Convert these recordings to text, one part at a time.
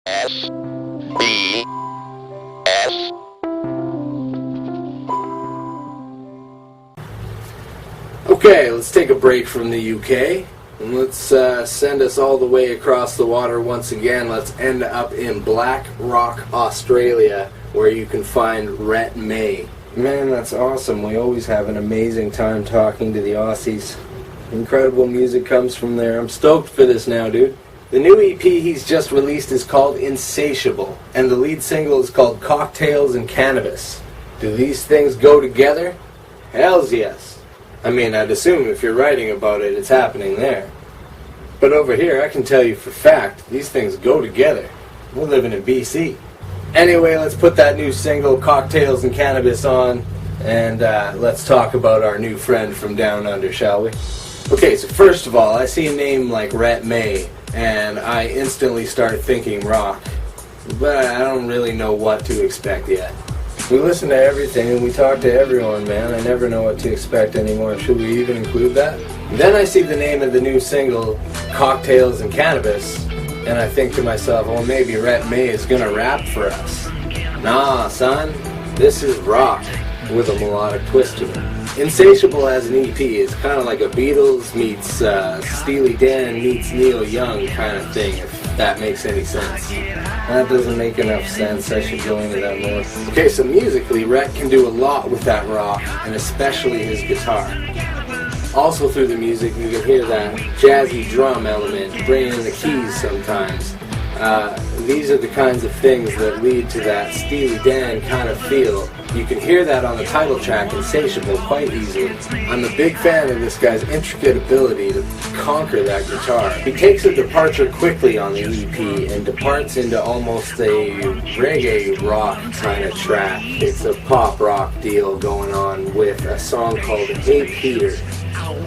SBS. Okay, let's take a break from the UK and let's send us all the way across the water once again. Let's end up in Black Rock, Australia, where you can find Rhett May. Man, that's awesome. We always have an amazing time talking to the Aussies. Incredible music comes from there. I'm stoked for this now, dude. The new EP he's just released is called Insatiable, and the lead single is called Cocktails and Cannabis. Do these things go together? Hells yes. I mean, I'd assume if you're writing about it, it's happening there. But over here, I can tell you for fact, these things go together. We're living in BC. Anyway, let's put that new single, Cocktails and Cannabis, on, and let's talk about our new friend from down under, shall we? Okay, so first of all, I see a name like Rhett May, and I instantly start thinking rock. But I don't really know what to expect yet. We listen to everything and we talk to everyone, man. I never know what to expect anymore. Should we even include that? Then I see the name of the new single, Cocktails and Cannabis, and I think to myself, well, maybe Rhett May is gonna rap for us. Nah, son, this is rock with a melodic twist to it. Insatiable as an EP is kind of like a Beatles meets Steely Dan meets Neil Young kind of thing, if that makes any sense. That doesn't make enough sense. I should go into that more. Okay, so musically, Rhett can do a lot with that rock, and especially his guitar. Also through the music, you can hear that jazzy drum element, bringing in the keys sometimes. These are the kinds of things that lead to that Steely Dan kind of feel. You can hear that on the title track, Insatiable, quite easily. I'm a big fan of this guy's intricate ability to conquer that guitar. He takes a departure quickly on the EP and departs into almost a reggae rock kind of track. It's a pop rock deal going on with a song called Hey Peter.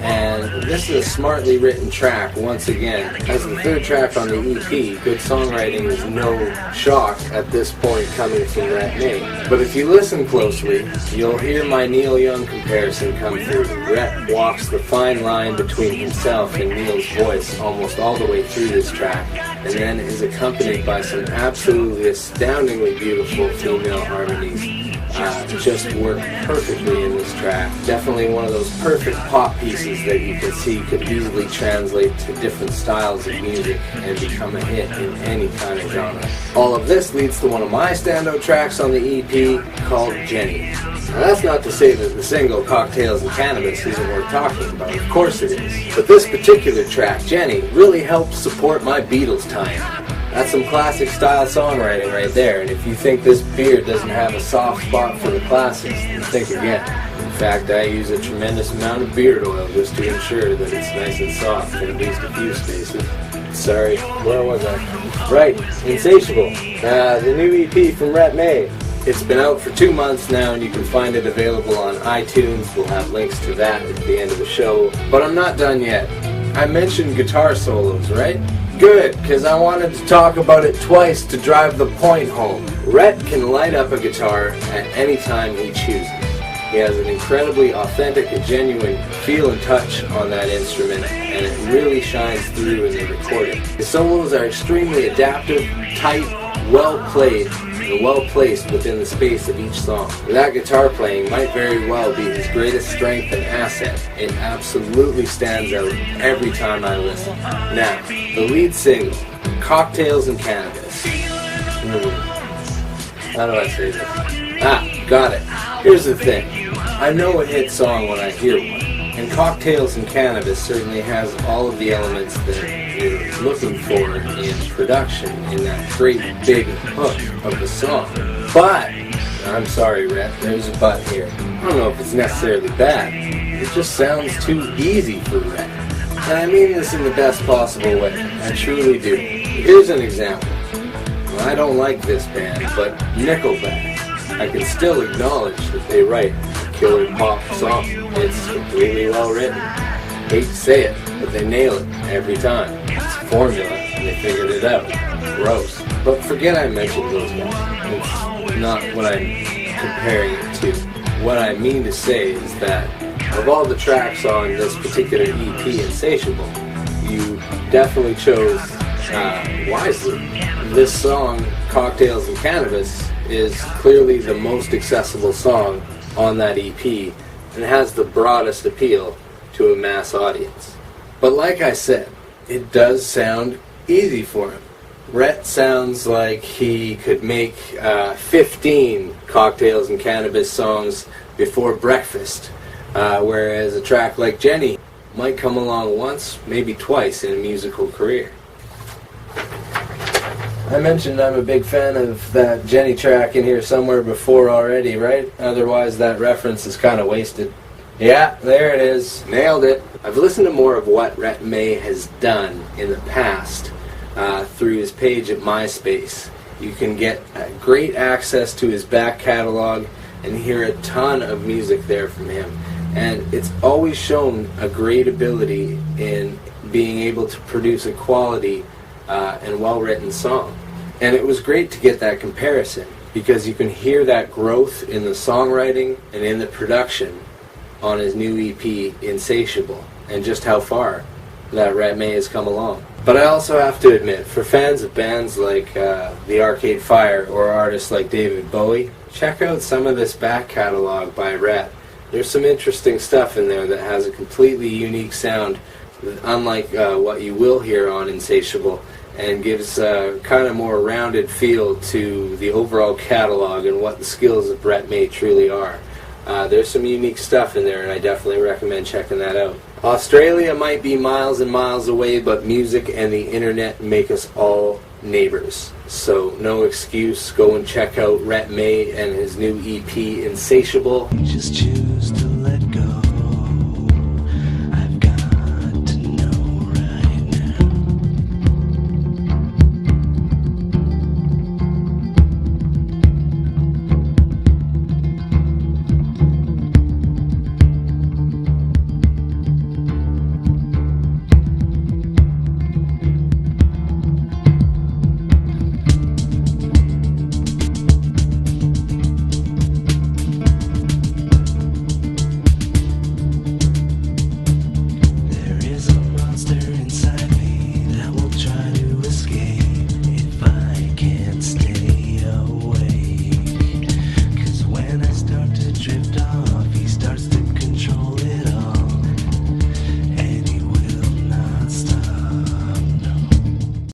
And this is a smartly written track, once again. As the third track on the EP, good songwriting is no shock at this point coming from Rhett May. But if you listen closely, you'll hear my Neil Young comparison come through. Rhett walks the fine line between himself and Neil's voice almost all the way through this track, and then is accompanied by some absolutely astoundingly beautiful female harmonies. Just work perfectly in this track. Definitely one of those perfect pop pieces that you can see could easily translate to different styles of music and become a hit in any kind of genre. All of this leads to one of my standout tracks on the EP called Jenny. Now that's not to say that the single Cocktails and Cannabis isn't worth talking about. Of course it is. But this particular track, Jenny, really helped support my Beatles time. That's some classic style songwriting right there, and if you think this beard doesn't have a soft spot for the classics, then think again. In fact, I use a tremendous amount of beard oil just to ensure that it's nice and soft in at least a few spaces. Sorry, where was I? Right, Insatiable, the new EP from Rhett May. It's been out for 2 months now, and you can find it available on iTunes. We'll have links to that at the end of the show. But I'm not done yet. I mentioned guitar solos, right? Good, because I wanted to talk about it twice to drive the point home. Rhett can light up a guitar at any time he chooses. He has an incredibly authentic and genuine feel and touch on that instrument, and it really shines through in the recording. His solos are extremely adaptive, tight, well played, and well placed within the space of each song. That guitar playing might very well be his greatest strength and asset. It absolutely stands out every time I listen. Now, the lead single, Cocktails and Cannabis. How do I say this? Got it. Here's the thing. I know a hit song when I hear one, and Cocktails and Cannabis certainly has all of the elements that you're looking for in production in that great big hook of the song. But, I'm sorry, Rhett, there's a but here. I don't know if it's necessarily bad. It just sounds too easy for Rhett. And I mean this in the best possible way. I truly do. Here's an example. Well, I don't like this band, but Nickelback. I can still acknowledge that they write a killer pop song. It's completely well written. Hate to say it, but they nail it every time. It's a formula, and they figured it out. Gross. But forget I mentioned those guys. It's not what I'm comparing it to. What I mean to say is that of all the tracks on this particular EP, Insatiable, you definitely chose wisely. This song, Cocktails and Cannabis, is clearly the most accessible song on that EP and has the broadest appeal to a mass audience. But like I said, it does sound easy for him. Rhett sounds like he could make 15 Cocktails and Cannabis songs before breakfast, whereas a track like Jenny might come along once, maybe twice in a musical career. I mentioned I'm a big fan of that Jenny track in here somewhere before already, right? Otherwise that reference is kind of wasted. Yeah, there it is. Nailed it. I've listened to more of what Rhett May has done in the past through his page at MySpace. You can get great access to his back catalog and hear a ton of music there from him. And it's always shown a great ability in being able to produce a quality and well-written song. And it was great to get that comparison because you can hear that growth in the songwriting and in the production on his new EP, Insatiable, and just how far that Rhett May has come along. But I also have to admit, for fans of bands like the Arcade Fire or artists like David Bowie, check out some of this back catalog by Rhett. There's some interesting stuff in there that has a completely unique sound, unlike what you will hear on Insatiable, and gives a kind of more rounded feel to the overall catalog and what the skills of Rhett May truly are. There's some unique stuff in there, and I definitely recommend checking that out. Australia might be miles and miles away, but music and the internet make us all neighbors. So no excuse, go and check out Rhett May and his new EP, Insatiable. Just choose to